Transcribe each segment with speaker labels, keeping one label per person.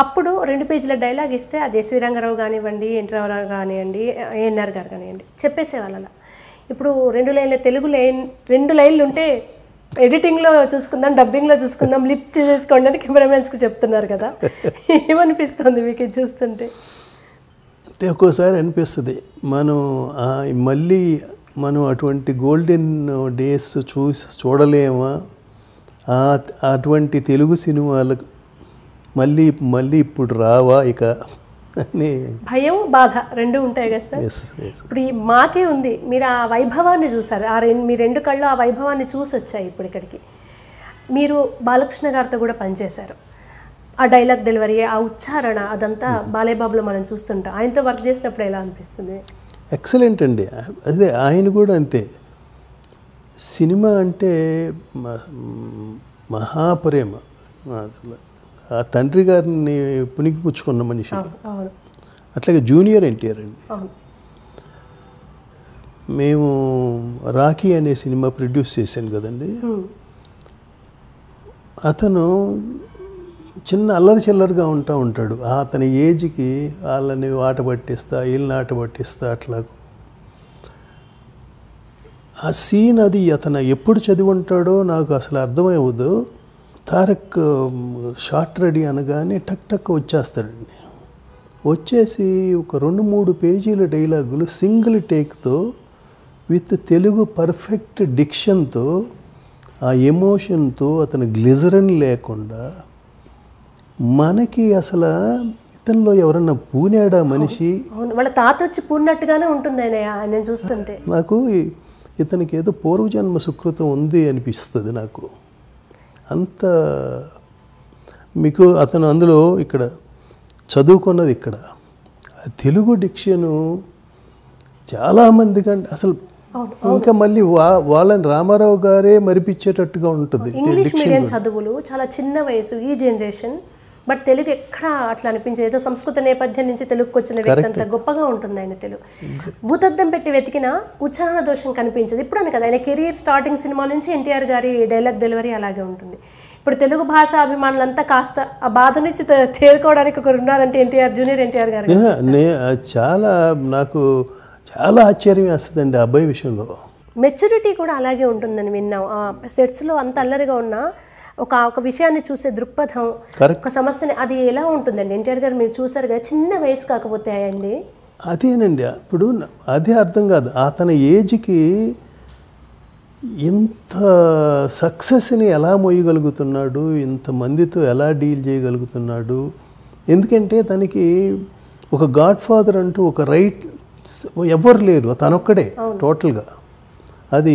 Speaker 1: అప్పుడు 2 పేజీల డైలాగ్ ఇస్తే అది ఎస్వి రంగారావు కానివ్వండి, ఎన్టీ రామారావు కానివ్వండి, ఏఎన్ఆర్ గారు కానివ్వండి చెప్పేసేవాళ్ళు అలా. ఇప్పుడు 2 లైన్ల తెలుగు లైన్ 2 లైన్లు ఉంటే ఎడిటింగ్లో చూసుకుందాం, డబ్బింగ్లో చూసుకుందాం, లిప్ చేసుకోండి అని కెమెరామెన్స్కి చెప్తున్నారు కదా. ఏమనిపిస్తుంది మీకు ఇది చూస్తుంటే?
Speaker 2: అంటే ఒక్కోసారి అనిపిస్తుంది మళ్ళీ మనం అటువంటి గోల్డెన్ డేస్ చూడలేమా, అటువంటి తెలుగు సినిమాలకు మళ్ళీ ఇప్పుడు రావా ఇక అని
Speaker 1: భయం, బాధ 2 ఉంటాయి కదా సార్. ఇప్పుడు మాకే ఉంది, మీరు ఆ వైభవాన్ని చూసారు, మీ 2 కళ్ళు ఆ వైభవాన్ని చూసి వచ్చాయి ఇప్పుడు ఇక్కడికి. మీరు బాలకృష్ణ గారితో కూడా పనిచేశారు. ఆ డైలాగ్ డెలివరీ, ఆ ఉచ్చారణ అదంతా బాలేబాబులో మనం చూస్తుంటాం. ఆయనతో వర్క్ చేసినప్పుడు ఎలా అనిపిస్తుంది?
Speaker 2: ఎక్సలెంట్ అండి. అదే ఆయన కూడా అంతే. సినిమా అంటే మహాప్రేమ. అసలు ఆ తండ్రి గారిని పుణికిపుచ్చుకున్న మనిషి. అట్లాగే జూనియర్ ఎన్టీఆర్ అండి. మేము రాఖీ అనే సినిమా ప్రొడ్యూస్ చేశాను కదండి. అతను చిన్న అల్లరి చిల్లరిగా ఉంటాడు. అతని ఏజ్కి వాళ్ళని ఆట పట్టిస్తా, వీళ్ళని ఆట పట్టిస్తా, అట్లా ఆ సీన్ అది అతను ఎప్పుడు చదివి ఉంటాడో నాకు అసలు అర్థమయ్యదు. తారక్ షార్ట్ రెడీ అనగానే టక్ వచ్చేస్తాడండి. వచ్చేసి ఒక 2-3 పేజీల డైలాగులు సింగిల్ టేక్తో విత్ తెలుగు పర్ఫెక్ట్ డిక్షన్తో, ఆ ఎమోషన్తో, అతను గ్లిజరన్ లేకుండా మనకి అసలు ఇతనిలో ఎవరన్నా పూనాడా మనిషి,
Speaker 1: వాళ్ళ తాత వచ్చి పూన్నట్టుగానే ఉంటుంది ఆయన చూస్తుంటే.
Speaker 2: నాకు ఇతనికి ఏదో పూర్వజన్మ సుకృతం ఉంది అనిపిస్తుంది నాకు. అంత మీకు అతను అందులో ఇక్కడ చదువుకున్నది ఇక్కడ తెలుగు డిక్షను చాలామంది కంటే అసలు ఇంకా మళ్ళీ వాళ్ళని రామారావు గారే మరిపించేటట్టుగా ఉంటుంది.
Speaker 1: ఇంగ్లీష్ మీడియం చదువులు, చాలా చిన్న వయసు ఈ జనరేషన్, బట్ తెలుగు ఎక్కడ అట్లా అనిపించేది. ఏదో సంస్కృత నేపథ్యం నుంచి తెలుగుకి వచ్చిన వ్యక్తి అంత గొప్పగా ఉంటుంది ఆయన తెలుగు. భూతద్దం పెట్టి వెతికినా ఉచ్చారణ దోషం కనిపించదు. ఇప్పుడు అని కదా ఆయన కెరీర్ స్టార్టింగ్ సినిమా నుంచి ఎన్టీఆర్ గారి డైలాగ్ డెలివరీ అలాగే ఉంటుంది. ఇప్పుడు తెలుగు భాష అభిమానులంతా కాస్త ఆ బాధ నుంచి తేరుకోవడానికి ఒకరు ఉన్నారంటే జూనియర్ ఎన్టీఆర్ గారు.
Speaker 2: చాలా నాకు చాలా ఆశ్చర్యం వేస్తుందండి ఆ అబ్బాయి విషయంలో.
Speaker 1: మెచ్యూరిటీ కూడా అలాగే ఉంటుందని విన్నాం. సెట్స్లో అంత అల్లరిగా ఉన్నా ఒక విషయాన్ని చూసే దృక్పథం, ఒక సమస్యని, అది ఎలా ఉంటుందండి? ఎన్టీఆర్ గారు మీరు చూసారు కదా, చిన్న వయసు కాకపోతే అయ్యండి.
Speaker 2: అదేనండి, ఇప్పుడు అదే అర్థం కాదు. అతని ఏజ్కి ఇంత సక్సెస్ని ఎలా మోయగలుగుతున్నాడు, ఇంతమందితో ఎలా డీల్ చేయగలుగుతున్నాడు. ఎందుకంటే తనకి ఒక గాడ్ ఫాదర్ అంటూ ఒక రైట్ ఎవరు లేరు, తనొక్కడే టోటల్గా. అది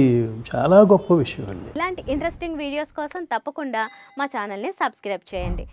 Speaker 2: చాలా గొప్ప విషయం అండి.
Speaker 3: ఇలాంటి ఇంట్రెస్టింగ్ వీడియోస్ కోసం తప్పకుండా మా ఛానల్ని సబ్స్క్రైబ్ చేయండి.